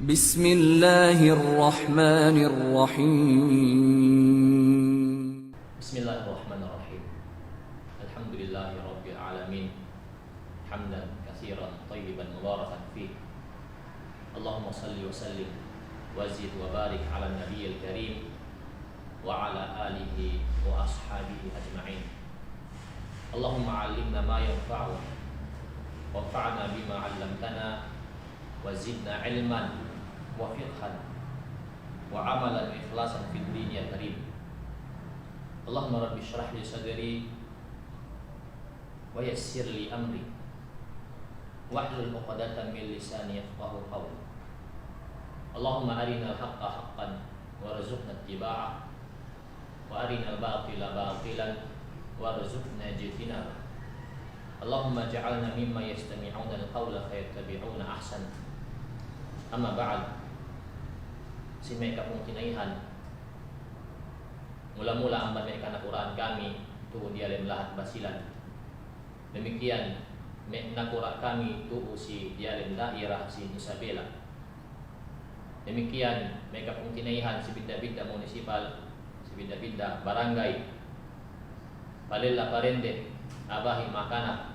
Bismillahirrahmanirrahim. Bismillahirrahmanirrahim. Alhamdulillahirabbil alamin. Hamdan katsiran thayyiban mubarakan fi. Allahumma shalli wa sallim wa zid wa barik ala nabiyil karim wa ala alihi wa ashabihi ajma'in. Allahumma 'allimna ma yanfa'una wanfa'na bima 'allamtana wa zidna 'ilman wa fiqhan wa 'amalan wa ikhlasan fid din ya karim. Allahumma rabbi shrah li sadri wa yassir li amri wahlul 'uqdatam min lisani yafqahu qawli. Allahumma arinal haqqa haqqan warzuqna ittiba'ah wa arinal batila batilan warzuqna ijtinabah. Allahumma ja'alna mimma yastami'una al-qawla fayattabi'una ahsana. Amma ba'd. Si mereka pun kinaihan mula-mula amban mereka na Quran kami tu dia lahat basilan. Demikian na Quran kami tu si dia daerah si Isabela. Demikian mereka pun kinaihan si bida-bida munisipal, si bida-bida barangay. Palilla parende abahi makana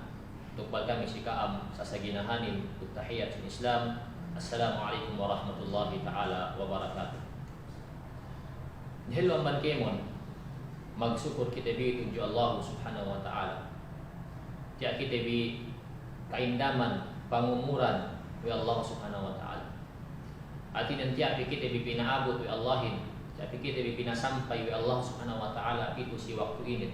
tukbal kami si kaam sa saginahanin tahiyat sa Islam. Assalamualaikum warahmatullahi ta'ala wabarakatuh. Hello man kemon magsyukur kita bi tunjuk Allah subhanahu wa ta'ala. Tiyak kita bi kaindaman pangumuran wa Allah subhanahu wa ta'ala. Ati dan tiyak kita bi pinaabot wa Allahin. Tiyak kita bi pinasampay wa Allah subhanahu wa ta'ala itu si waktu ini.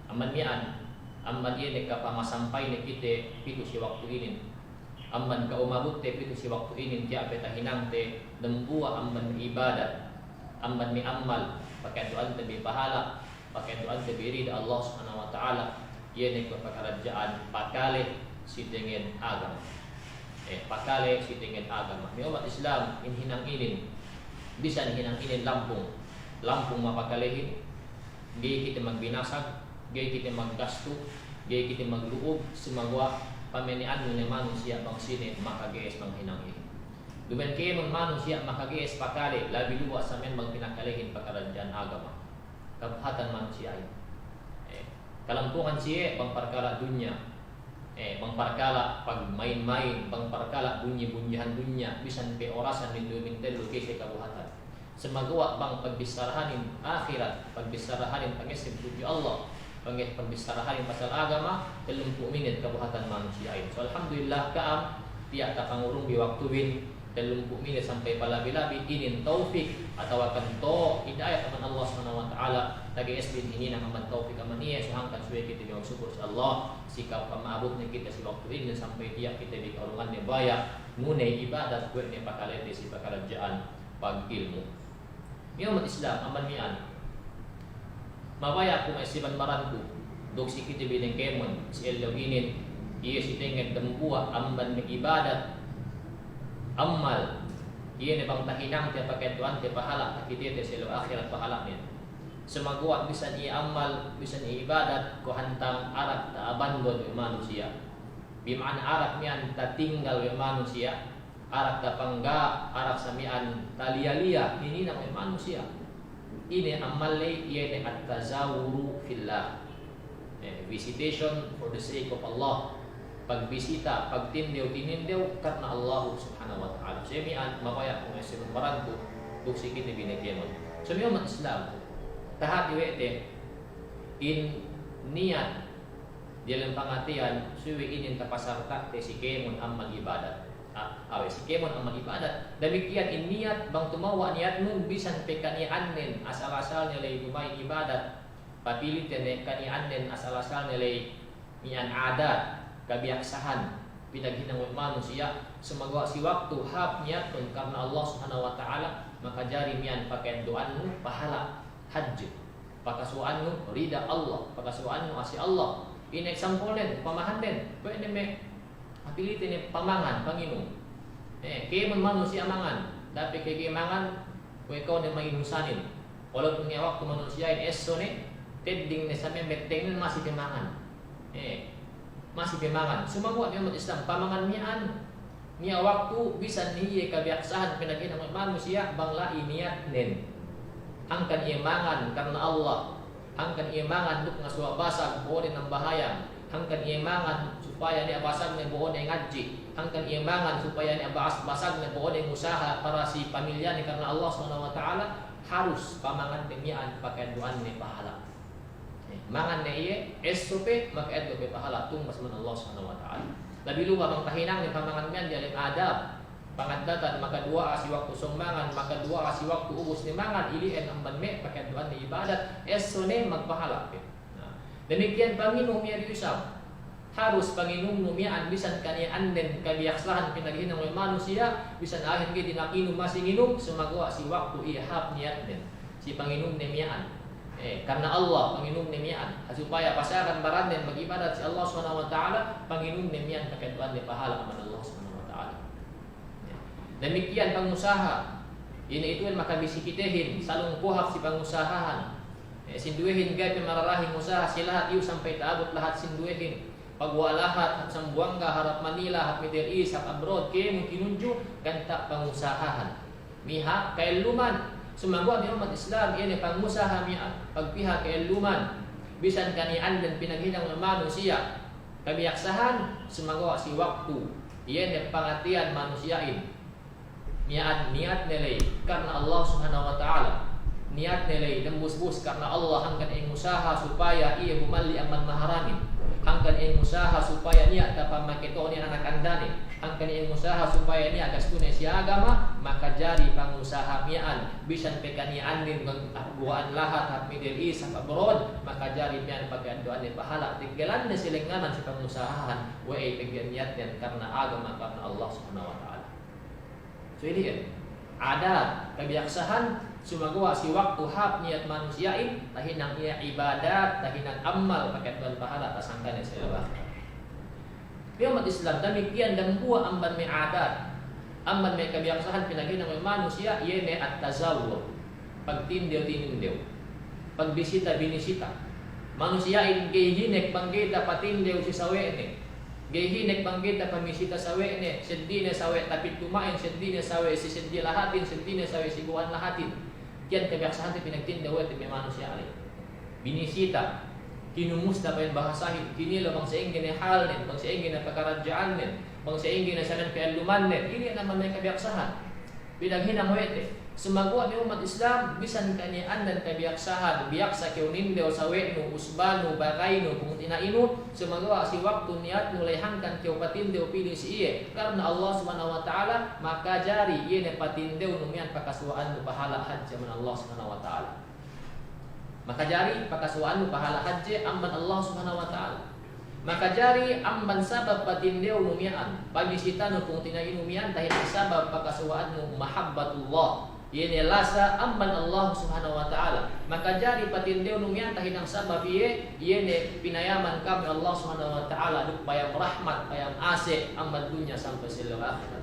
Amman mian amman iyan kapamasampay na kita itu si waktu ini. Amman kaumabot te itu si waktu ini tiap beta hinang te dembuah amman ibadat amman mi amal pakai doa te pahala pakai doa te rida Allah subhanahu wa ta'ala iyan ko pakarajaan pakale si dengan agama pakale si dengan agama mi umat Islam hinang inin bisa hinang inin lampung mapakalehin gay kita magbinasag gay kita maggasto gay kita magluob sumagwa pamenian ng manusia bang sine makagees bang hinangin. Dumen kayo ng manusia makagees pakali labi luwa sa men bang pinakalihin pakaradyan agama. Kabuhatan manusia ay. Kalampungan siya bang parkala dunya. Bang parkala pag main-main bang parkala bunyi-bunyihan dunya bisan pe orasan ni dumintel kay kabuhatan. Semagawa bang pagbisarahanin akhirat, pagbisarahanin pangesim tuju Allah. Pagbisarahanin pasal agama 30 minit kabuhatan manusia ini. So alhamdulillah kaam tiyak kapangurung biwaktuin 30 minit sampai palabi-labi inin taufik atau akan to hidayah aman Allah Subhanahu wa taala tagi esbin ini nang aman taufik aman iya suhangkan suwe kita bersyukur sa Allah sikap pamaabot ni kita si waktu ini sampai tiyak kita di kaulungan ni baya ngunay ibadat kuwi ni pakalete si pakarajaan pag ilmu. Ni umat Islam aman mian mawaya kung isiban maranku dok si kita bineng kemon si elaw inin iya si tengen dembuah amban ng ibadat amal iya ni bang tahinang tiya pakai tuan tiya pahala kita tiya si elaw akhirat pahala niya semagawa bisa ni amal bisa ni ibadat ko hantang arak ta abandon yung manusia bimaan arak niyan ta tinggal yung manusia arak ta pangga arak samian talia-lia ini na yung manusia. Ini amalnya ia at-tazawuru fillah. Visitation for the sake of Allah. Pagbisita, pagtindew karena Allah subhanahu wa ta'ala. So yamian, mapaya kung esin maranto, duksi kita binigyan. So may umat Islam, tahat iwete, in niyan, dialang pangatian, suwi inin tapasarta, te si kemon amal ibadat. Si kemon amal ibadat demikian niat bang tumawa niat nun bisan pekanian nen asal-asal nilai lumay ibadat papilit ne kanian nen asal-asal nilai nian adat kabiaksahan pinaghinang manusia sumagawa si waktu hap niat nun karena Allah subhanahu wa ta'ala maka jari mian pakai doan nu pahala haji pakasuan nu rida Allah pakasuan nu asi Allah ini example den pamahan den pwede me pilitin ni pamangan Panginoon. Kaya manusia mangan, tapi kaya mangan, kung ikaw na mainusanin. Walau punya waktu manusia ini eso ni, teding ni sa meteng masih pimangan. Masih pimangan. Sumagawa ni umat Islam pamangan niyan. Nia waktu bisa niye kebiasaan pinagin ng manusia bangla niat nen. Angkan imangan karena Allah. Angkan imangan untuk ngasuha basag buon ng bahaya. Angkan imangan supaya ni basag ng buon ng ngaji. Angkan imangan supaya ni basag ng buon ng usaha para si pamilya ni karena Allah SWT harus pamangan demian pakai doa ni pahala. Mangan na iye, SOP, maka-SOP pahala tung masman Allah SWT. Labi lupa bang kahinang ni pamangan miyan, di alim adab. Pangandatan, maka dua si waktu sumbangan, maka dua si waktu ubus ni mangan, iliin ang banme, pakai doa ni ibadat, SOP magpahala. Demikian panginom niya diusap. Harus panginom numian, bisan kaniyaan din kabiyaksahan pinaghinang ng manusia, bisan ahin kayo dinakinom masinginom, sumagawa si waktu ihap niyan din. Si panginom nimian. Karena Allah panginom nimian supaya pasaran baran dan magibadat si Allah SWT panginom nimian paketuan di pahala aman Allah SWT. Demikian pengusaha ini itu yang maka bisikitehin salung kuhap si pengusahaan sinduehin gaya pemararahing usaha silahat iu sampai taabot lahat sinduehin pagwalahat at sambuangga harap Manila hat Middle East hat abroad kaya mungkin unju kanta pengusahaan miha kailuman sumangwa ni umat Islam ini pengusaha mian pagpihak kailuman bisan kanian dan pinaghinang ng manusia kabiyaksahan sumangwa si waktu ini pangatian manusiain mian niat nilai karena Allah Subhanahu wa taala niat nilai dembus-bus karena Allah hangkan ing usaha supaya ia bumali aman maharamin hangkan ing usaha supaya niat dapat makito ni anak andani hangkan ing usaha supaya ni agas tunai si agama maka jari pangusaha mian bisan pekanian din buaan lahat hat Middle East hat abroad maka jari mian pakai doa ni pahala tinggalan na silinganan si pangusahaan wae pegyan niat yan karena agama karena Allah Subhanahu wa taala. So ini ada kebiasaan sumagawa si waktu hap niat manusiain tahinang ia ibadat tahinang amal pakai tuan pahala tasangkan ya saya umat Islam demikian dan buah amban may adat amban may kebiasaan pinaghinang ng manusia yene at tazawwur pagtindew pagbisita binisita manusiain gayhinek panggita patindew si sawene gayhinek panggita pamisita sawene sedine sawe tapi tumain sedine sawe si seddi lahatin sedine sawe si buwan lahatin kian kebiasaan ti pinagtindew ti manusia ali binisita kinumus na pa yung bahasahin kinilo bang sa ingin na halin bang sa ingin na pagkaradyaan bang sa ingin na sanan kailuman ini naman may kabiyaksahan pinaghinang wete sumagawa ni umat Islam bisan kanian dan kabiyaksahan biyaksa kiunindew sa weno usbano bakayno kung tinaino sumagawa si waktu niat mulai hangkan kiu patindew pilih si iye karena Allah Subhanahu wa taala maka jari iye ne patindew numian pakasuaan mo pahala haji man Allah Subhanahu wa taala maka jari pakasuan pahala haji amban Allah Subhanahu wa taala maka jari amban sabab patindew numian pagisita no kung tinainumian dahil sabab pakasuan mo mahabbatullah ini lasa amban Allah Subhanahu wa taala maka jari patindew numian dahil ang sabab iye ini pinayaman kami Allah Subhanahu wa taala payam rahmat payam ase amban dunya sampai silong akhirat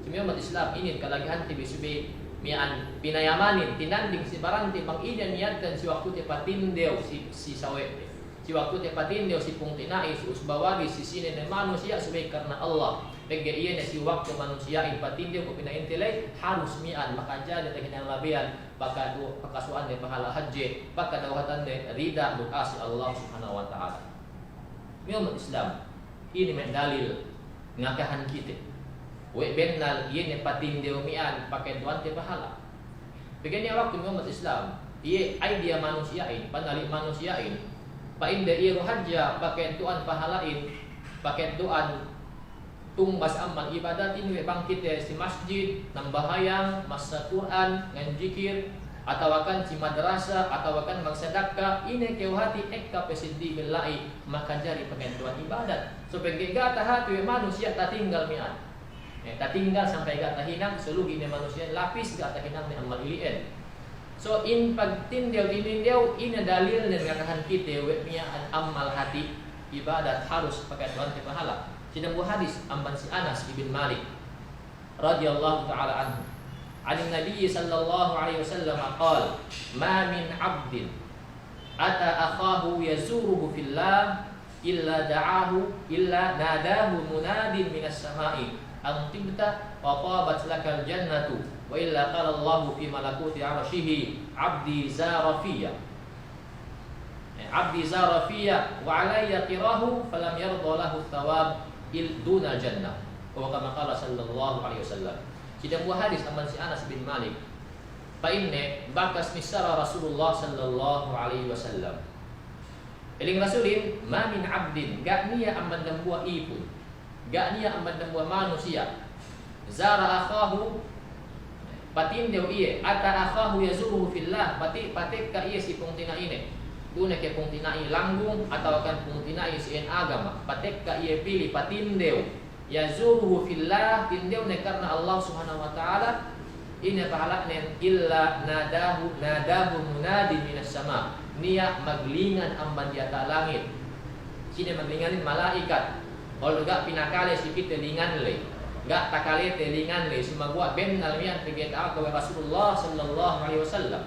semua umat Islam ini kalagihan tibi-tibi mian pinayamanin tinanding si baranti pang idan niatkan si waktu te patindew si sawe si waktu te patindew si pungtinai si usbawagi si sine na manusia sebaik karena Allah pegge iya na si waktu manusia in patindew ko pinaintilay harus mian maka jadi takin ang labian baka pakasuan de pahala haji baka dawatan de rida doa si Allah Subhanahu wa taala umat Islam ini dalil ngakahan kita we benal iye patindew mian pakai doan te pahala. Begini waktu umat Islam, iye idea manusiain, panali manusiain, pa inde iye rohajja pakai doan pahalain, pakai doan tumbas amal ibadatin we bangkit si masjid, nang bahayang, masa Quran, ngan zikir, atawakan si madrasah, atawakan magsadaka, ini keu hati ekka pesidi billahi, maka jari pakai doan ibadat. So pegega hati we manusia tak tinggal mian. Tak tinggal sampai gata hinang selugi ni manusia lapis gata hinang ni amal ilien. So in pagtindew dinindew ini dalil dan ngakahan kita wetnya amal hati ibadat harus pakai doan ti pahala. Sidang buah hadis amban si Anas ibn Malik radhiyallahu taala anhu. An Nabi sallallahu alaihi wasallam qala ma min 'abdin ata akhahu yazuruhu fillah illa da'ahu illa nadahu munadin minas sama'i an tibta wa tabat lakal jannatu wa illa qala Allah fi malakuti 'arsyihi 'abdi zara fiyya wa 'alayya qirahu falam yarda lahu thawab dunal jannah wa kama qala sallallahu alaihi wasallam. Sidang buah hadis aman si Anas bin Malik fa inne bakas misara Rasulullah sallallahu alaihi wasallam. Eling Rasulin ma min 'abdin gak niya aman dan buah ipun gak niya aman dan buah manusia zara akhahu patin deu iye ata akhahu yazuruhu fillah pati ka iye si pungtina ini duna ke pungtina i langgung atau kan pungtina i sien agama patek ka iye pilih patin deu yazuruhu fillah tindeu ne karena Allah Subhanahu wa taala ini pahalaknen illa nadahu munadi minas sama niya maglingan amban di atas langit sini maglinganin malaikat kalau gak pinakale sikit telingan le gak takale telingan le sumagwa ben nalmian tegeta ka Rasulullah sallallahu alaihi wasallam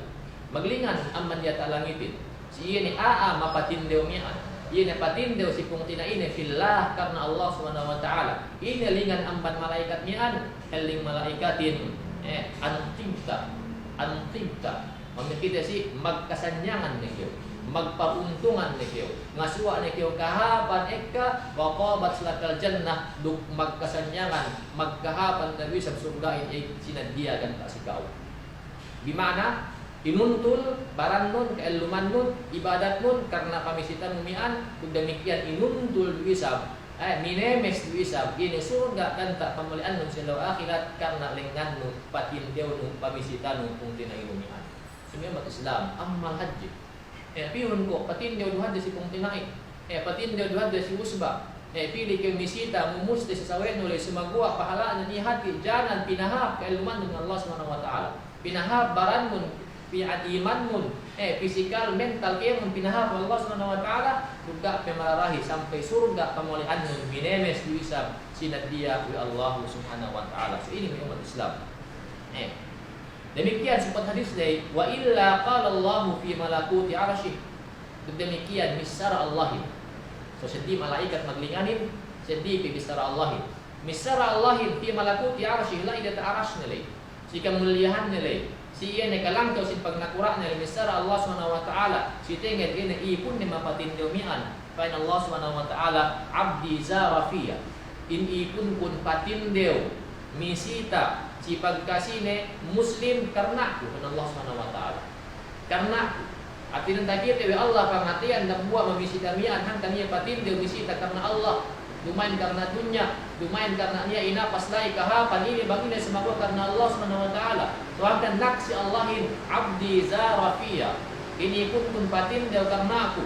maglingan amban di atas langitin si ini mapatin deu mian ini patin deu si pungtina ini fillah karena Allah Subhanahu wa taala ini lingan amban malaikat mian eling malaikatin antibta memikir si magkasanyangan ni kiyo magpauntungan ni kiyo ngasuwa ni kiyo kahapan eka wa qabat lakal jannah duk magkasanyangan magkahapan na bisa surga ini sinadiagan tak sikau bimana inuntul baran nun keeluman nun ibadat nun karena pamisitan mumian demikian inuntul bisa minemes bisa ini surga kan tak pemulihan nun selaw akhirat karena lengan nun patin deu nun pamisitan nun pungtina ilumian semua umat Islam amal haji pihun ko patin deu duha si pungtina patin deu duha si usba pilih ke misita mumus de sawen oleh semagua pahala ni hati jangan pinahap keilmuan dengan Allah Subhanahu wa taala pinahap baran mun piat iman mun fisikal mental ke mun pinahap Allah Subhanahu wa taala juga pemararahi sampai surga pemulihan mun binemes bisa sinat dia oleh Allah Subhanahu wa taala. So ini umat Islam. Demikian sempat hadis dari wa illa qala Allah fi malakuti 'arsy. Demikian misara Allah. So sedih malaikat maglinganin sedih misara Allah. Misara Allah fi malakuti 'arsy la ida ta'arash nilai. Jika muliahan nilai. Si ini kalang kau si pagnakura nilai misara Allah Subhanahu wa taala. Si tengen ini ipun ni mapatin deumian. Fa inna Allah Subhanahu wa taala 'abdi zarafiyya. In ipun pun patin deu misita si pagkasine muslim karena Allah Subhanahu wa taala. Karena artinya tadi tewe Allah pangatian dan buat memisita mian hang kami patin deu misita karena Allah. Dumain karena dunia, dumain karena dia ina paslai kahapan ini bagina semua karena Allah Subhanahu wa taala. Tuhan naksi Allahin abdi zarafiyya. Ini pun patin deu karena aku.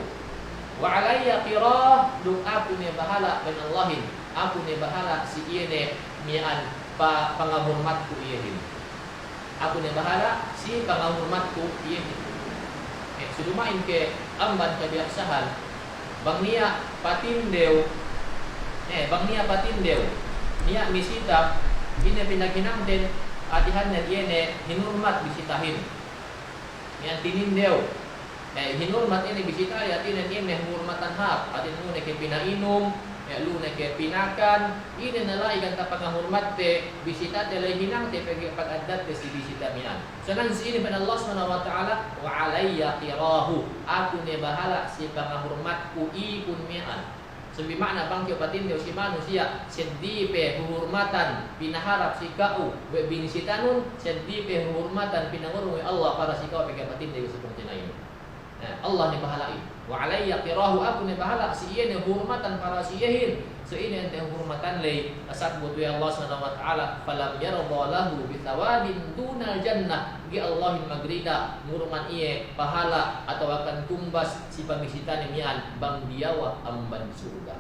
Wa alayya qirah duk aku ne bahala ben Allahin. Aku ne bahala si ieu mian pangahormatku ieu. Aku ne bahala si pangahormatku ieu. Sudumain ke amban kebiasaan. Bang nia patin deu bang nia patin deu nia misita ini pinaginang den atihan na iene hinurmat bisitahin yan tinin deu hinurmat ini bisita ya tinen ini hurmatan hak atin mo ke pinainom lu ke pinakan ini nalai kan tapangahurmat te bisita te hinang te pagi pagadat te si bisita mian sanan si ini pada Allah Subhanahu wa taala wa alayya qirahu aku ne bahala si pangahurmatku ikun mian. Sebi makna bangkyo patin deu si manusia sedipe hormatan pinaharap si kau we binisitanun sedipe hormatan pinangurung Allah para si kau pegang patin deu si pungtina ini. Allah ni bahalai wa alayya qirahu aku ni bahala si ieu ni hormatan para si yehin so ini ente hormatan lay asat buat Allah Subhanahu wa taala falam yarda lahu bi thawadin dunal jannah gi Allah magrida ngurman iye pahala atau akan tumbas si pamisitan mian bang diawa amban surga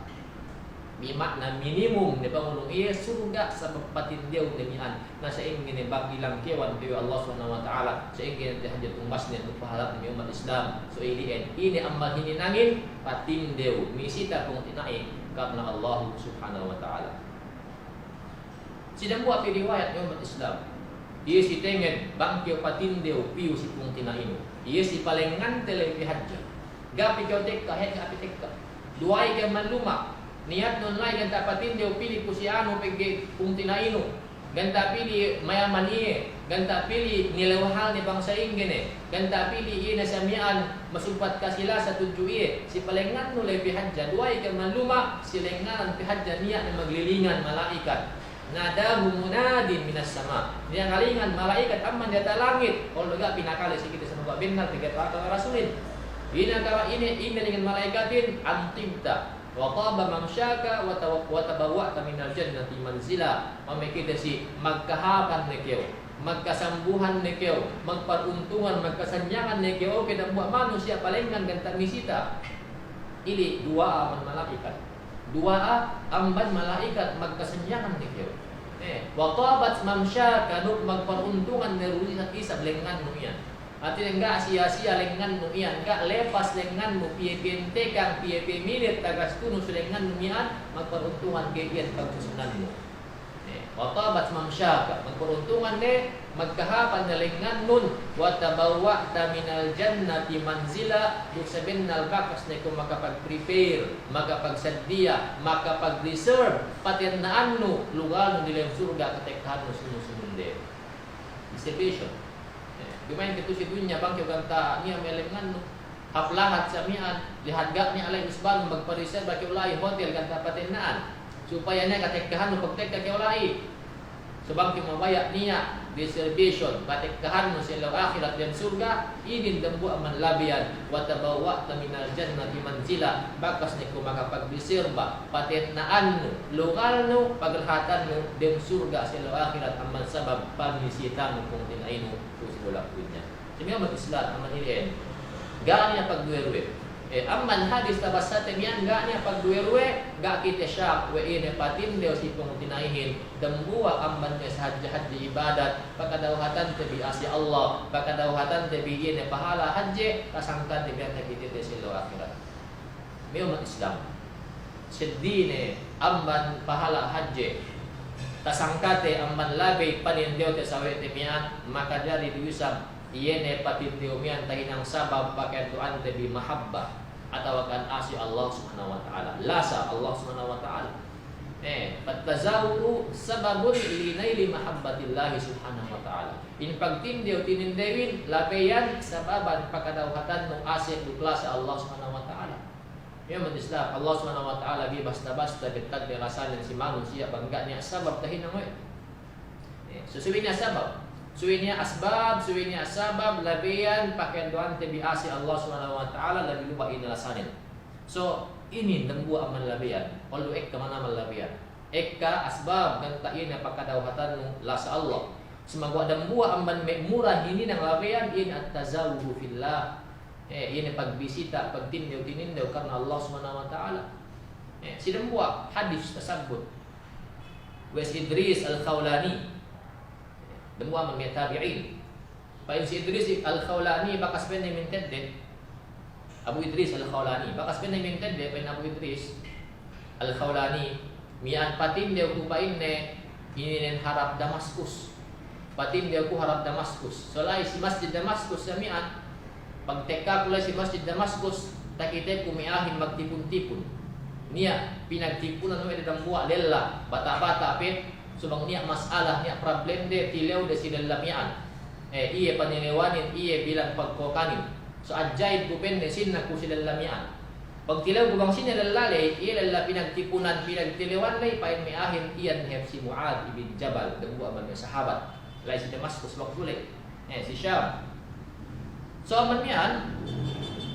bimakna minimum ne pangulung iye surga sabab patin deu demian na sa ingin bang ilang kewan ti Allah Subhanahu wa taala sa ingin ti hajat tumbas ne pahala ni umat Islam so ini amal hininangin patin deu misita kung tinai karena Allah Subhanahu wa taala. Sidang buat riwayat umat Islam. Ia si tengen bangkyo patin deu piu si pungtina ino. Ia si palengan tele pi hajja. Gapi kau tekka het gapi tekka. Duai ke manluma. niat nun lai ganta patindiw pili pusiano pegi kung tinaino ganta pili mayaman iye ganta pili nilawahal ni bangsa ingene ganta pili iye na samian masumpat ka sila sa tudyo iye si palengan nulay pihadja duay ka manluma silengan pihadja niya na maglilingan malaikat nadahu munadin minas sama niya ngalingan malaikat amman data langit o laga pinakali si kita sa mga binal tiga rasulin inagawa ini dengan malaikatin antibta wa taba mamsyaka wa tabawwa'ta minal jannati manzila mamikita si magkahapan ni kayo magkasambuhan ni kayo magparuntungan magkasanyangan ni kayo kita buat manusia palengan ganta misita ili dua aman malaikat dua amban malaikat magkasanyangan ni kayo wa tabat mamsyaka nuk magparuntungan ni rulisan isa belengan mo yan at enggak sia-sia lengan mo iyan, enggak lepas lengan mo, piye-piente kang piye-piye tagas kuno sa lengan mo iyan, magparuntungan kay iyan pagsusunan mo. Watabat mamsyaka, magparuntungan magkahapan na lengan nun, watabawa'ta minal jannati manzila, yung sabihin na albakas na kung makapag-prepare, makapagsadya, makapag-reserve, pati na ano, lugar nila yung surga, katektahan mo sumusunod din. Distribution. Gumain gitu si dunya bang yung ganta niya may lengan no haplahat sa mian lihat gak ni alay usban magparisel ba kay ulay hotel ganta patinaan supaya niya katekkahan no pagtekka kay ulay subang mabaya niya distribution patekkahan mo sa akhirat dan surga idin dambu aman labian wa tabawwa'ta minal jannati manzila bakas ni ko makapagreserba patinaan no lugar no paglahatan no den surga sa akhirat aman sabab pamisita mo kung tinaino ulang punya. Semua umat Islam aman irian. Gak niya pagduerwe. Amman hadis tabasate miyan gak niya pagduerwe, gak kita syak we ine patin deo si pung tinaihin dembua amman niya sa haji ibadat pakadawhatan tabi asi Allah, pakadawhatan tabi ine pahala haji kasangkan di biyan kita silo akhirat. Mi umat Islam. Sedine amman pahala haji tasangkate amman labay panindiw te sawe te mian maka dari diusap iyene patindiw mian tahinang sabab pakai tuan te bi mahabbah atau kan asy Allah Subhanahu wa taala lasa Allah Subhanahu wa taala patazawuru sababun li naili mahabbatillah Subhanahu wa taala in pagtindiw tinindewin labayan sababan pakadawhatan no asy kelas Allah Subhanahu wa taala. Ya Islam Allah Subhanahu wa taala bi basta-basta betag dirasanan si manusia bangga niya sabab tahin mo. Susuwinya sabab. Suwinya asbab, suwinya sabab labian pakai doan te biasi Allah Subhanahu wa taala labi lupa inalasanin. So ini dembu aman labian. Olu ek ke mana amal labian. Ekka asbab dan tain pakadawhatan lasa Allah. Semoga dembu aman murah ini nang labian ini at-tazawwudu fillah. Ini pagbisita, pagtindiw karena Allah Subhanahu wa taala. Sidang buat hadis tersebut. Wes Idris Al-Khawlani. Demua man tabi'in. Pa si Idris Al-Khawlani bakas pen min tedde. Abu Idris Al-Khawlani bakas pen min tedde pen Abu Idris Al-Khawlani mian patindiw ku painne ini harap Damaskus. Patindiw ku harap Damaskus. Solai si Masjid Damaskus samian pagteka pula si Masjid Damaskus takite kumiahin magtipun-tipun niya pinagtipunan mo edang buwa lela bata-bata pe subang niya masalah niya problem de tilew de sinalamian iye paniniwanin iye bilang pagkokanin so ajaib bupen de sinna ku sinalamian pag tilew bubang sinalalale iye lala pinagtipunan pinagtilewan lay pain miahin iyan hef si Mu'ad ibn Jabal de buwa man sahabat lay si Damaskus makulay si Syam. So aman mian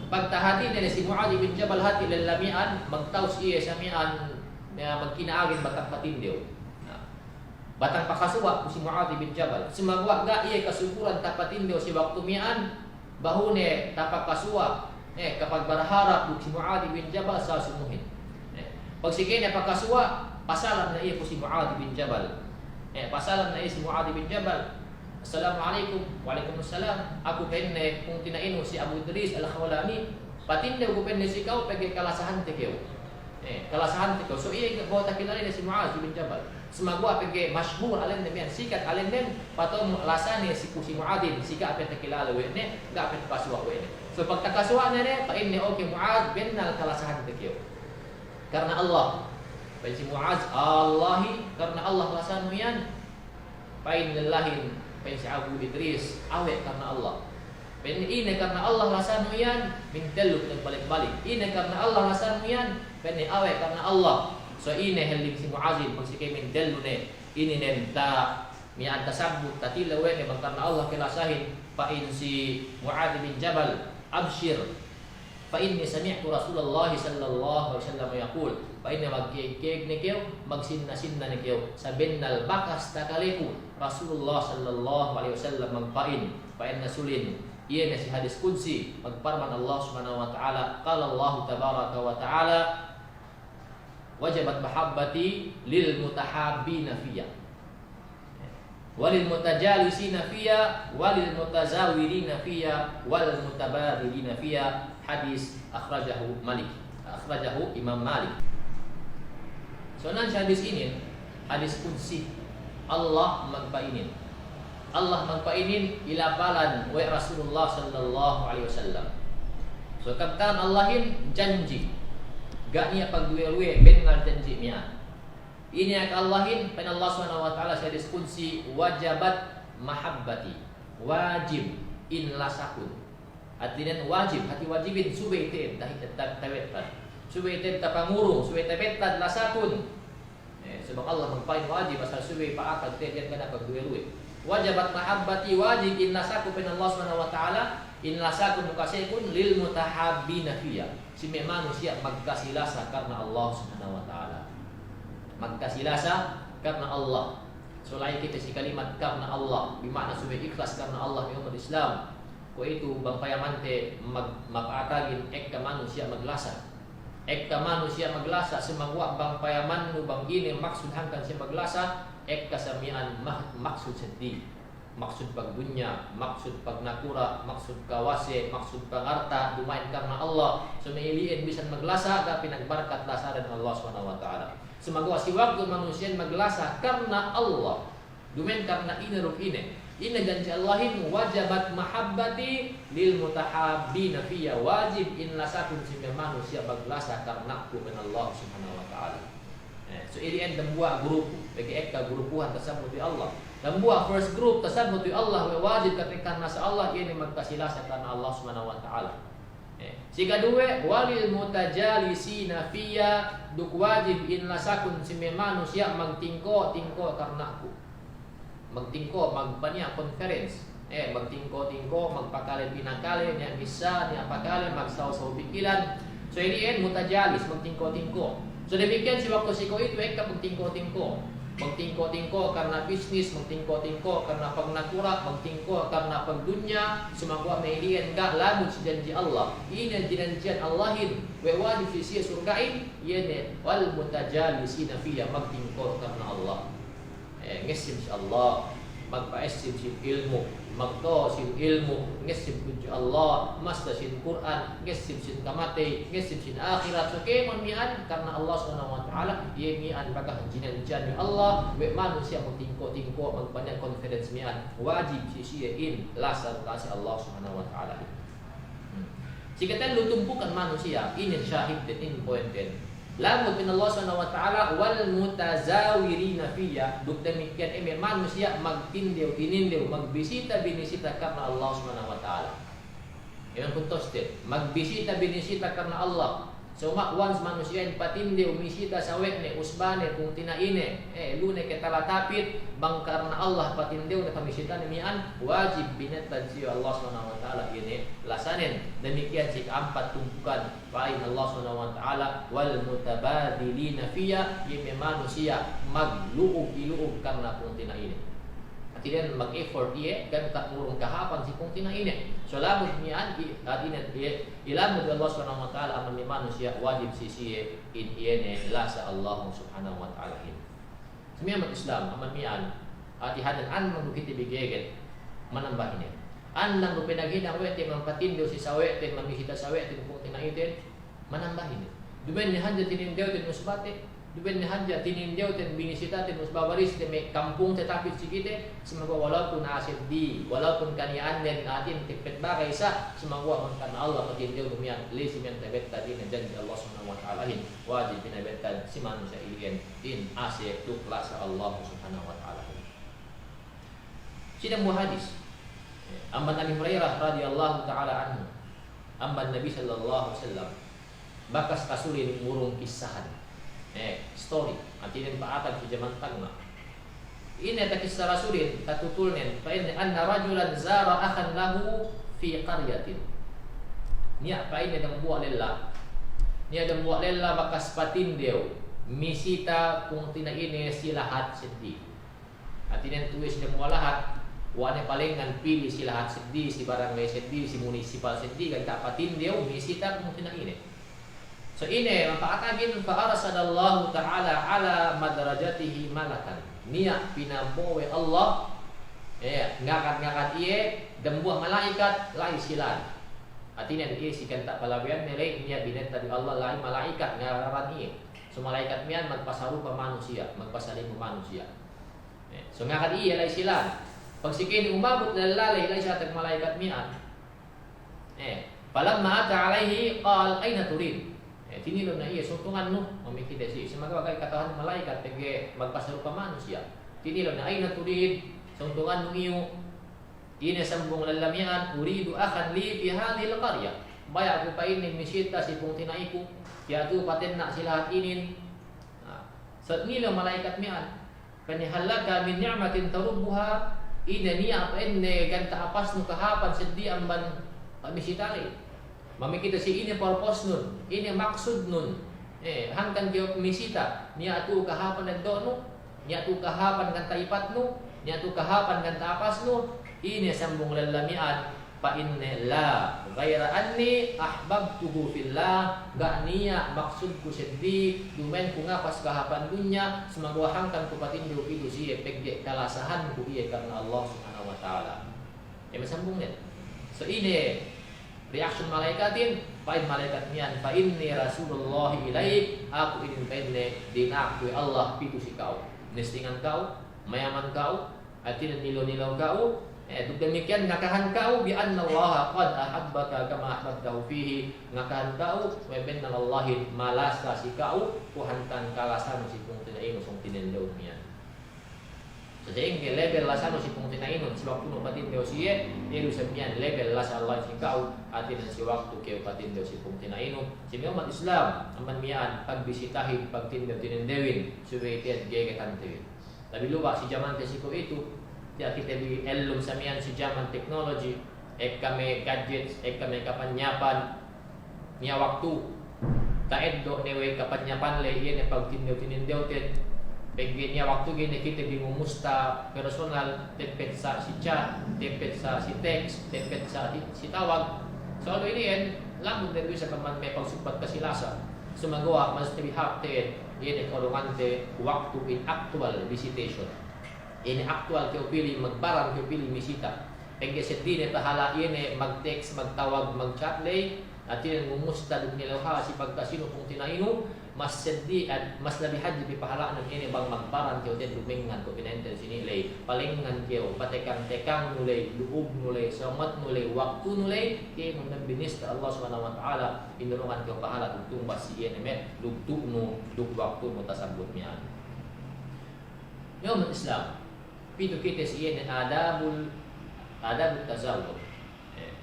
pagtahati nila si Mu'adh bin Jabal hati lalamian magtaus iya sa mian na magkinaagin batang patindiw. Batang pakasuwa si Mu'adh bin Jabal. Sumagwa ga iya kasukuran tapatindiw si waktu mian bahune tapakasuwa kapag barharap si Mu'adh bin Jabal sa sumuhin. Pag sige na pakasuwa pasalam na iya po si Mu'adh bin Jabal. Pasalam na iya si Mu'adh bin Jabal. Assalamualaikum. Waalaikumsalam. Aku penne kung tinaino si Abu Idris Al-Khawlani patindaw ko penne si kau pagi kalasahan te keu. Kalasahan te keu. So iya ko ta kilala si Mu'adh bin Jabal. Semagwa pagi masyhur alen demian sikat alen dem patom lasane si Mu'adh sika apa ta kilala we ne ga apa paswa we ne. So pag takaswa na ne pa inne okay Mu'adh bennal kalasahan te keu. Karena Allah Pain si Muaz Allahi karena Allah lasanu yan. Pain lahin pain si Abu Idris awe karena Allah. Pain ini karena Allah lasanu yan min teluk dan balik-balik. Ini karena Allah lasanu yan pain awe karena Allah. So ini heling si Muazin pag si min telune ini nenta mi antasabut tatila we ne karena Allah kilasahin pain si Muaz bin Jabal abshir fa inni sami'tu Rasulullah sallallahu alaihi wasallam yaqul fa inna magkikik nikyo magsinna-sinna nikyo sa bennal bakas takaliku Rasulullah sallallahu alaihi wasallam magpain fa inna sulin iya na si hadis qudsi magparman Allah subhanahu wa ta'ala qala Allah tabaraka wa ta'ala wajabat mahabbati lil mutahabbina fiyya walil mutajalisina fiyya walil mutazawirina fiyya wal mutabadilina fiyya. Hadis akhrajahu Imam Malik. So nan hadis ini hadis qudsi Allah magpainin ilapalan wa Rasulullah sallallahu alaihi wasallam. So katakan Allahin janji gak niya pagduwe-duwe benar janji niya. Ini yang Allahin pen Allah Subhanahu wa taala hadis qudsi wajabat mahabbati wajib in lasakun. Artinya wajib, hati wajibin subaitin tawetan. Subaitin tapangurung, subaitabetan lasakun. Sebab Allah magpain wajib asal subai paakad tiyan kana pagduwe-duwe. Wajabat mahabbati wajib in lasaku pen Allah Subhanahu wa taala in lasakun mukasekun lil mutahabbina fiyya. Si manusia magkasilasa karena Allah Subhanahu wa taala. Magkasilasa karena Allah. Selain kita si kalimat karena Allah, bermakna subai ikhlas karena Allah di umat Islam. Ko itu bang payamante mapatagin ekka manusia maglasa. Ekka manusia maglasa semangwa bang payaman nu bang ini maksud hangkan si maglasa ekka samian maksud sedih. Maksud pagdunya, maksud pagnakura, maksud kawase, maksud pangarta dumain karena Allah. Sumailiin bisa maglasa tapi nagbarkat lasaran Allah Subhanahu wa taala. Semangwa si waktu manusia maglasa karena Allah. Dumain karena ini ruk ini. Inna janji Allahin wajabat mahabbati lil mutahabbina fiyya wajib in lasakun si manusia maglasa karena ku min Allah Subhanahu wa taala. So ini en dambua grup bagi ekka grupuhan tersebut di Allah. Dambua first group tersebut di Allah wajib ketika nasa Allah ini magkasilasa karena Allah Subhanahu wa taala. Si kedua walil mutajalisina fiyya duk wajib in lasakun si manusia magtingko karena ku. Magtingko magpanya conference magtingko magpakalen pinakalen niya bisa niya pakalen magsaw-saw pikilan. So ini mutajalis magtingko so demikian si waktu siko itu magtingko karena bisnis, magtingko karena pagnakura, magtingko karena pagdunya semangwa mailian ka lamun si janji Allah ini janjian Allahin wa wajib si surgain yene wal mutajalisina fiyya magtingko karena Allah. Ngesim si Allah magpaesim si ilmu magtosim ilmu ngesim kunci Allah mastasin Quran ngesim sin kamate ngesim sin akhirat so kemon mian karena Allah Subhanahu wa taala ye mian bakah jinan Allah we manusia magtingko magpanjang confidence mian wajib sisiin lasar kasih Allah Subhanahu wa taala. Jika kita lutumpukan manusia ini syahid dan ini pointen lamut min Allah Subhanahu wa taala wal mutazawirina fiyya duk demikian manusia magtindew magbisita binisita karena Allah Subhanahu wa taala. Yan puntos magbisita binisita karena Allah. So once manusia yang patindew misita sawek ne usbane kung tinaine lune ketalatapit bang karena Allah patindew na kamisita nimian wajib binatan si Allah Subhanahu wa taala ini lasanen demikian si keempat tumpukan pain Allah Subhanahu wa taala wal mutabadilina fiyya yeme manusia magluug karena kung tinaine. Tidak mag-effort iya kan tak murung kahapan si kung tinaine. So lamut niyan adinan ilamut Allah Subhanahu wa taala aman ni manusia wajib sisi in iyene lasa Allah Subhanahu wa taala in. Semiamat Islam aman mian atihadan an mangukiti bigeget manambah ini. An nang pinaghinang wete mampatindo si sawe ten mamisita sawe ten kung tinaine manambah ini. Dumen ni handa tinindew ten usbate Duben hanja tinindiw ten binisita ten musbabaris ten may kampung tetapit sikite sumagwa walaupun asib di walaupun kanian den atin tipet bagay sa sumagwa man kana Allah patindiw dumian lisi men tebet tadi dan Allah Subhanahu wa taala hin wajib binabetkan si manusia ilien in asib tu kelas Allah Subhanahu wa taala. Sidang buah hadis Amban Abi Hurairah radhiyallahu taala anhu amban Nabi sallallahu alaihi wasallam bakas kasulin murung kisahan story artinya paatan ke zaman tangma ini tak kisah rasulin tatutulnen fa inna anna rajulan zara akhan lahu fi qaryatin nia pa ini dang buat lela bakas patindew misita kung tina ini silahat sedih artinya tuis dang walahat wane palingan pilih silahat sedih si barang sedih si munisipal sedih kan tak patindew misita kung tina ini. So ini mempakatagin fa arsadallahu ta'ala ala madrajatihi malakan. Niya pinabowe Allah ngakat-ngakat iye dembuah malaikat lai silan. Artinya iye sikan tak palabian nilai niya bineta di Allah lai malaikat ngararan iye. So malaikat mian magpasarupa manusia, magpasalimu manusia. So ngakat iye lai silan. Pag sikin umabot lalay lai siya tag malaikat mian. Falamma ata alaihi qal aina turid? Tinilom na iya suntungan no mamikita si semaga kay katahan malaikat pege magpasarupa manusia tinilom na ay naturid suntungan no iyo ina sambung lalamian uridu akhan li fi hadhihi alqarya baya ko pa ini misita si pung tinaiku kaya tu paten na sila inin sa nilom malaikat mian kanihalaka min ni'matin tarubbuha ina niya pa enne ganta apas no kahapan seddi amban misitali mamikita si ini purpose nun, ini maksud nun. Hangkan dia misita, niya tu kahapan dan dono, niya tu kahapan kan taipat nu, niya tu kahapan kan tapas nu. Ini sambung lalamian fa inna la ghaira anni ahbabtuhu fillah ga niya maksudku seddi dumen ku ngapas kahapan dunya semaga hangkan ku patindu pidu si pegge kalasahan ku iye karena Allah Subhanahu wa taala. Masambung net. So ini reaction malaikatin pain malaikat mian fa inni rasulullah ilaik aku ini penne dinakui Allah pitu si kau nestingan kau mayaman kau atin nilo-nilo kau demikian ngakahan kau bi anna Allah qad ahabbaka kama ahbabtahu fihi ngakahan kau wa benna Allahin malasa si kau kuhantan kalasan si kung tinaino sung tinendo mian. Sehingga level lah sama si pungtina inun si waktu nupatin deo siye dia semian level lah Allah si kau atin si waktu ke upatin deo si pungtina inun si umat Islam aman mian pagbisitahin pagtindaw tinendewin suwaitin gegetan tewin tapi lupa si zaman tesiko itu dia kita di elum samian si zaman teknologi kami gadgets kami kapanyapan nia waktu taeddo newe kapanyapan le iye ne pagtindaw tinendew ten Pegenya waktu gini kita bingumusta personal tepet sa si chat, tepet sa si text, tepet sa si tawag. So ini yan lamun din sa paman may pagsupat kasilasa. Sumagawa mas tibihakte ini korungante waktu in actual visitation. Ini actual kyo pili magbarang kyo pili misita. Pegge setine tahala ini mag-text, magtawag, mag-chat lay at yun ngumusta dun nilaha si pagkasino kung tinaino mas sedih mas lebih haji di pahala ng ini bang magbaran kyo din dumingan ko pinenten sinilay palingan kyo patekang-tekang nulay luub nulay samat nulay waktu nulay kaya nung nabinista Allah subhanahu wa ta'ala inurungan kyo pahala tutumba si iyan lugtu no lug waktu mo tasabot niyan yung Islam pito kita si iyan adabul tazawud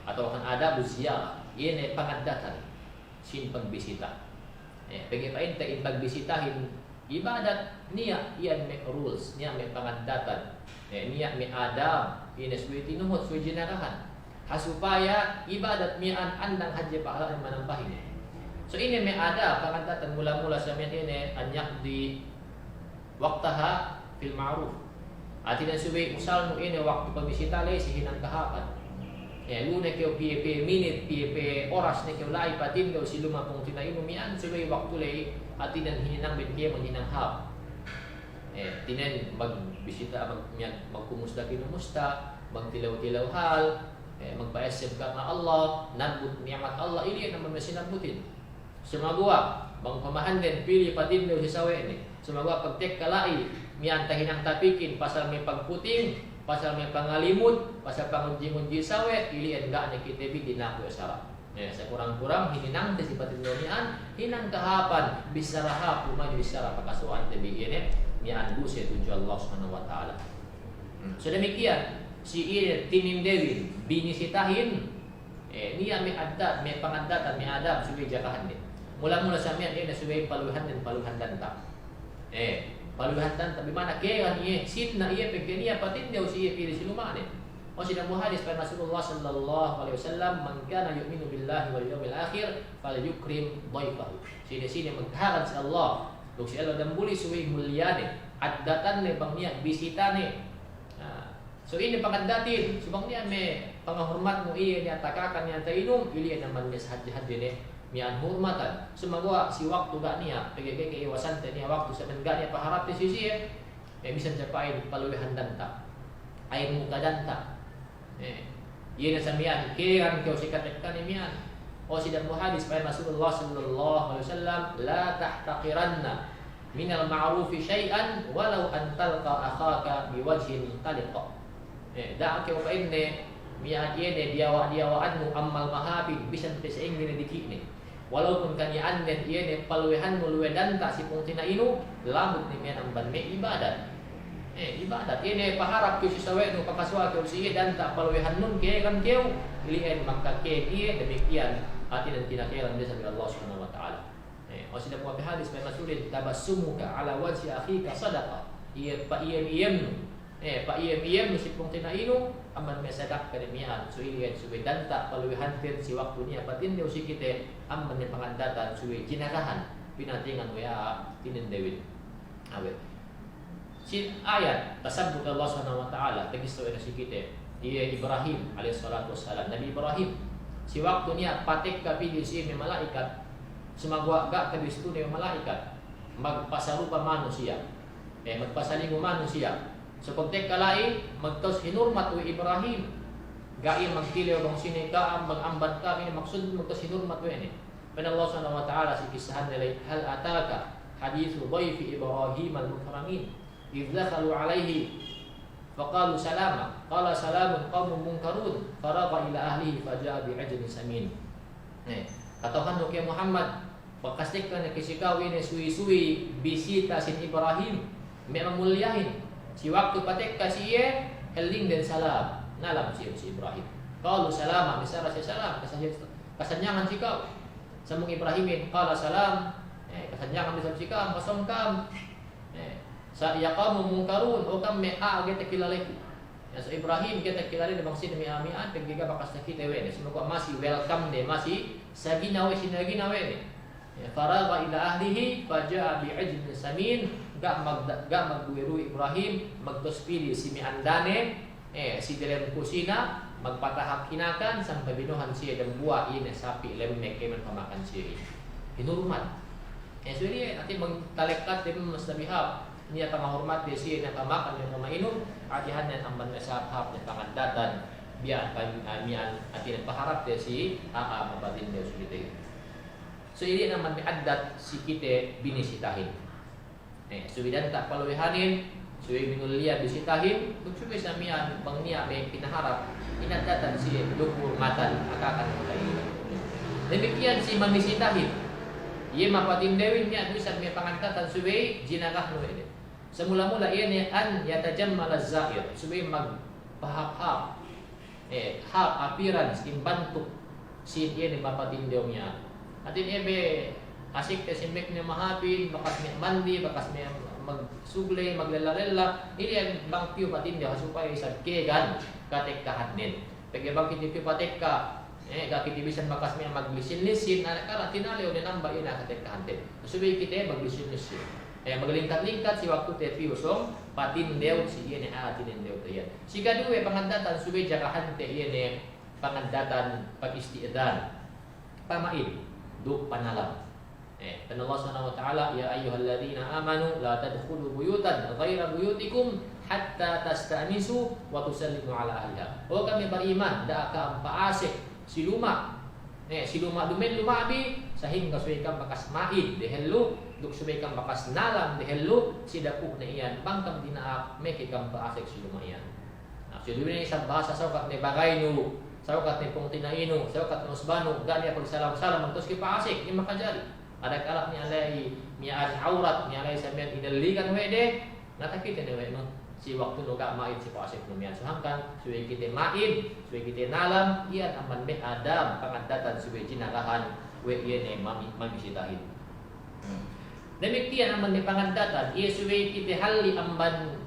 atau kan adabul ziyarah iyan pangadatan sin pagbisita Pagkipain tayo pagbisitahin ibadat niya iyan may rules niya may pangandatan niya may adab ineswiti nuhot suy jenarahan hasupaya ibadat mian andang hadya pahala ng manampahin so ini may adab pangandatan mula-mula sa miyan ini anyak di waktaha fil ma'ruf at inasuwi usal mo ini waktu pagbisita lay sihinang kahapan luna kyo PAP minute, PAP oras na kyo lai patin daw si lumapong tinaino mian subay waktu lay atin ang hininang benkiya maghinang hap tinen magbisita magkumusta kinumusta magtilaw-tilaw hal magpa-SM ka na Allah nabut niyamat Allah ili naman na sinabutin Sumagwa bang pamahan din pilih patin daw si sawe ni. Sumagwa pagtek kalai mian tahinang tapikin pasal may pagputing, pasal may pangalimut, pasal pangunji-unji sawe ilian ga ni kita bi dinaku sara. Ya, sa kurang-kurang hininang si patin daw mian hinang kahapan bisaraha puma bisara pakasuan te bi ini mian busi tuju Allah Subhanahu wa taala. So demikian si ini tinindewin binisitahin niya may adat, may pangadatan, may adab suwi jakahan din. Mula-mula sa miyan, nasuwi paluhan din, paluhan danta. Paluhan danta, bimana kaya niya, sit na iya, pagka niya, patin daw siya pili silumaan O sinabu hadis pa Rasulullah sallallahu alaihi wasallam, man kana yu'minu billahi wal yawmil akhir, falyukrim dhaifahu. Sini-sini magharap sa Allah. Kung si Allah dambuli suwi mulyane, addatan le bang niya, bisitane. So ini pangadatin, subang niya may pangahormat mo iya niya, takakan niya tainum, ili naman niya sa hadjihad din mian hormatan sumagwa si waktu gak niya pagigay kaiwasan niya waktu sa men gak niya paharap ni sisi bisan capain paluwihan danta ay muka danta yun sa mian kiran kau sikat ni mian o sidang hadis pa Rasulullah sallallahu alaihi wasallam la tahtaqiranna min al-ma'ruf shay'an walau an talqa akhaka biwajhin taliqa da ke pa inne mian yene diawa-diawaanmu amal mahabin bisan pesaing ni dikini walaupun kanyaan dan ia ne paluwehan muluwe danta si pung tinainu lamut ni mian amban me ibadat ibadat ini paharap ke si sawe no pakaswa ke si danta paluwehan nun ke kan keu lian maka ke ia demikian hati dan tinakairan dia sampai Allah Subhanahu wa taala o sida mo hadis may masulid tabassumuka ala wajhi akhika sadaqa ia pa iem pa iem si pung tinainu aman may sadak kanimian so ilian suwe danta paluwihan tin si waktu niya patin daw si kita aman ni pangandatan suwe jinakahan pinatingan mo ya tinindewin awe si ayat tasabbut Allah Subhanahu wa taala tegisto na si kita iya Ibrahim alaihi salatu wassalam Nabi Ibrahim si waktu niya patik ka pilih si malaikat sumagwa ga kabisto ni malaikat magpasarupa manusia magpasalingo manusia so pagtek kalai magtos hinurmat o Ibrahim gai magtiliw bang sinika magambat ka ini maksud magtos hinurmat o ini pada Allah Subhanahu wa taala si kisahan nila hal ataka hadithu dhaifi Ibrahim al-mukramin idh dakhalu alaihi faqalu salama qala salamun qaumun munkarun faraqa ila ahlihi faja'a bi'ajlin samin katakan ke Muhammad pakastikkan ke sikaw ini suwi-suwi bisita sin Ibrahim memang mulyahin si waktu patek kasih heling dan salam nalam si Ibrahim kalau salama misalnya si salam kasanyangan si kau samung Ibrahimin kalau salam kasanyangan bisa si kau kosong kam sa yaqamu munkarun o kam me a kita kilaleki so Ibrahim kita kilali bang sin mi amian paggiga bakas kita we semoga masih welcome de masih saginawe sinaginawe ni faraga ila ahlihi faja'a bi'ajlin samin gak magduweru Ibrahim magtospili si miandane si dalam kusina magpatahak hinakan sampai binuhan siya dan buah ini sapi lemek kemen pamakan siya hinurmat so ini nanti magtalekat din mas nabihab niya pangahormat di siya na pamakan yung pamainom atihan na tamban na sabhab na pangandatan biyan mian atin paharap di si mabatin di usulite so ini naman may adat si kita binisitahin suwidan tak paluwihanin suwi minulia bisitahin suwi sa miyan bang niya may pinaharap inadatan si dukurmatan akakan kayo demikian si mamisitahin iya mapatindewin niya bisa may pangantatan suwi jinakah no ini semula-mula iya ni an yatajammal az-zahir suwi magpahap-hap hap appearance imbantuk si iya ni mapatindew niya atin ebe asik tesimek niya mahapin bakas may mandi bakas may magsuglay maglalalala ini ang bang piyo patin niya supaya isang kegan katek kahanin pag ibang kiti patek ka kakiti bisan bakas may maglisin-lisin kala tinaliw ni namba ina katek kahanin subi kita maglisin-lisin maglingkat-lingkat si waktu te piyosong patin dew si iya ni atin dew tayan si kaduwe pangandatan subi jakahan te iya ni pangandatan pag-istiadan pamain duk panalam dan Allah Subhanahu wa taala ya ayyuhalladzina amanu la tadkhulu buyutan ghaira buyutikum hatta tastanisu wa tusallimu ala ahliha o kami beriman da ka paasik siluma siluma dumen lumabi sehingga suwekam bakas maid dehelu duk suwekam bakas nalam dehelu sidapuh na iyan bangkam dinaak mekikam paasik si lumayan. Nah, ini sa bahasa saukat ni bagaynu, saukat ni pungtinainu, saukat ni usbanu, gani apag salam-salam magtos ki paasik ni makajari. Ada kalak ni alay miya aurat ni alay samian inaligan wede natakita ni wede si waktu nuga maid si paasik numian sahangkan suwe kita maid suwe kita nalam iyan aman be adam pangadatan suwe jinagahan we iyan mamisitahin. Demikian aman ni pangadatan iya suwe kita hali amban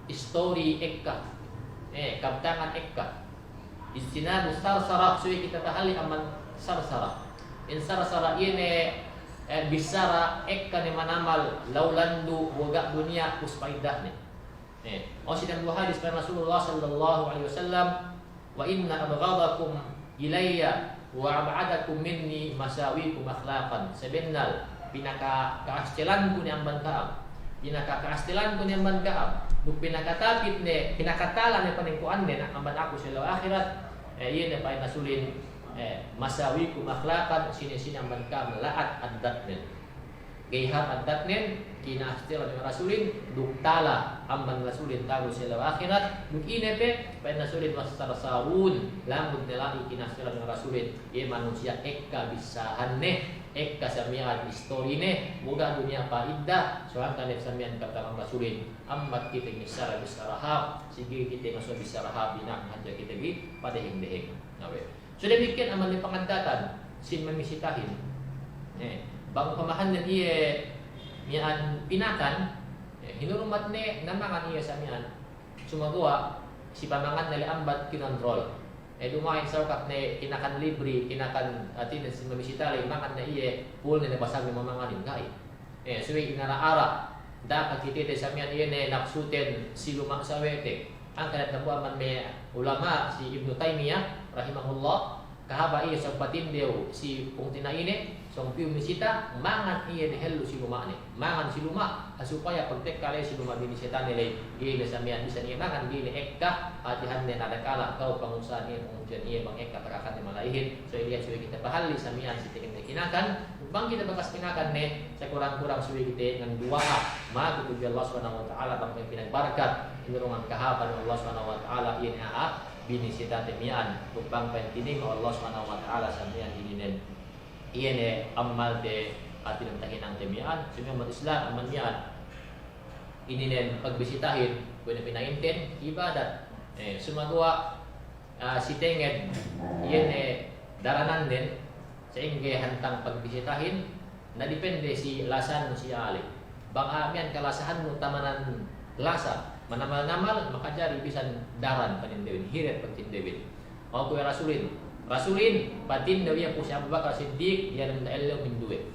story ekka kabtangan ekka istinabu sarsara suwe kita tahali aman sarsara in sarsara iyan bisara ekka ni manamal laulandu wagak dunia uspaidah ni. Sidang dua hadis dari Rasulullah sallallahu alaihi wasallam, wa inna abghadakum ilayya wa ab'adakum minni masawikum akhlaqan. Sebenarnya pinaka kaastilanku ni amban kaam. Pinaka kaastilanku ni amban kaam. Duk pinaka tapit ne pinakatala ni paningkuan ne nak amban aku sa akhirat. Ieu ne pa nasulin masawikum akhlaqan sini-sini amban kaam laat adat ne. Gayhat adat ne kina astila dengan rasulin duk tala amban rasulin tahu sila akhirat duk inepe pa rasulin wasarsaun lamun nelani kina astila dengan rasulin ye manusia ekka bisahanne ekka samian istorine muga dunia paida soal kan samian kata rasulin ammat kita misara bisarahab sige kita masuk bisarahab bina hanja kita gi pada hing-hing nawe sudah bikin amal pengandatan sin memisitahin bang pemahaman dia mian pinakan hinurumat ne namangan iya samian cuma dua si pamangan nali ambat kinontrol dumain saukat ne kinakan libri kinakan atin si mamisitali mangan na iya pul ne basag ni mamanganin kai suwi inara ara dapat kita samian iya ne naksuten si lumak sawete ang kalat nabuan man me ulama si Ibnu Taimiyah rahimahullah kahaba iya sa patindew si pungtina ini song piu misita mangan iya dehelu si luma ni mangan si luma supaya pagtek kali si luma bini setan nilai gile samian bisa ni mangan gile ekka hatihan ne nada kala kau pangusaha ni pengujian iya bang ekka terakan di malaihin so iya suwi kita pahali samian si tekin kinakan bang kita bakas kinakan ne sekurang-kurang suwi kita dengan dua maka tujuan Allah Subhanahu wa taala bang pinagbarkat inurungan kahaban Allah Subhanahu wa taala iya ni bini sita temian upang penting Allah Subhanahu wa taala samian dininen iya ne amal de atin tahinang temian sumya umat Islam aman mian ini nen pagbisitahin kuno pinainten ibadat sumadua si tengen iya ne daranan den sehingga hantang pagbisitahin na depende si lasan si ali bang amian kalasahan mo tamanan lasa manamal-namal makajari bisan daran panindewin hiret pagtindewin o kuya rasulin patindaw iya po si Abu Bakar Siddiq yan ang naelew minduwe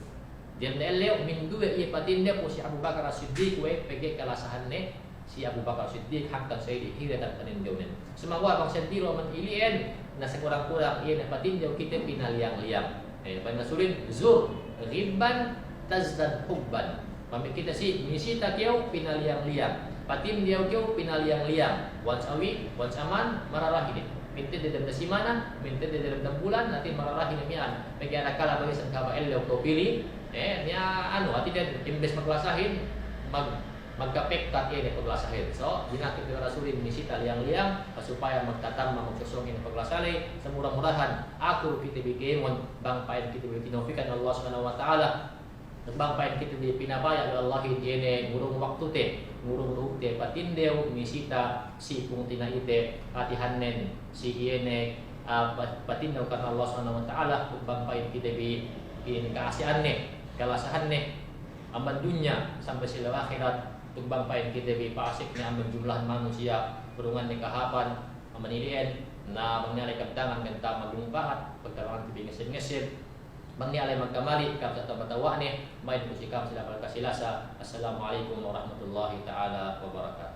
yan naelew minduwe iya patindaw po si Abu Bakar Siddiq we pege kalasahan ne si Abu Bakar Siddiq hanggang sa hiret ang panindewin sumawa bang sentiro man ilien na sa kurang-kurang iya na patindaw kita pinaliang-liang panasulin zur riban tazdad hubban pamit kita si misita kiyaw pinaliang-liang patin dia kau pinaliang-liang once a week once a month mararahin minta di dalam simana minta di dalam bulan nanti mararahin mian bagi anak kala bagi sang kaba elo kau pilih niya ati dia imbes maglasahin magkapek kat ini paglasahin so ginakit dengan rasulin misita liang-liang supaya magtatama magsusungin paglasali semurah-murahan aku kita bikin bang pain kita bikin nofikan Allah Subhanahu wa taala bang pain kita di pinabaya Allah ini ngurung waktu teh ngurung rukte patindew misita si pungtina ite hatihanen si iene patindew karena Allah Subhanahu wa taala bang pain kita bi in kaasianne kalasahanne amban dunya sampai sila akhirat bang pain kita bi pasik ni amban jumlah manusia berungan ni kahapan amban ilien na mangyari kapdangan kanta magungpaat pagkaroon tibi ngesin-ngesin bang ni alay magkamali kam sa tabatawa ni may pusikam sila palkasilasa. Assalamualaikum warahmatullahi taala wabarakatuh.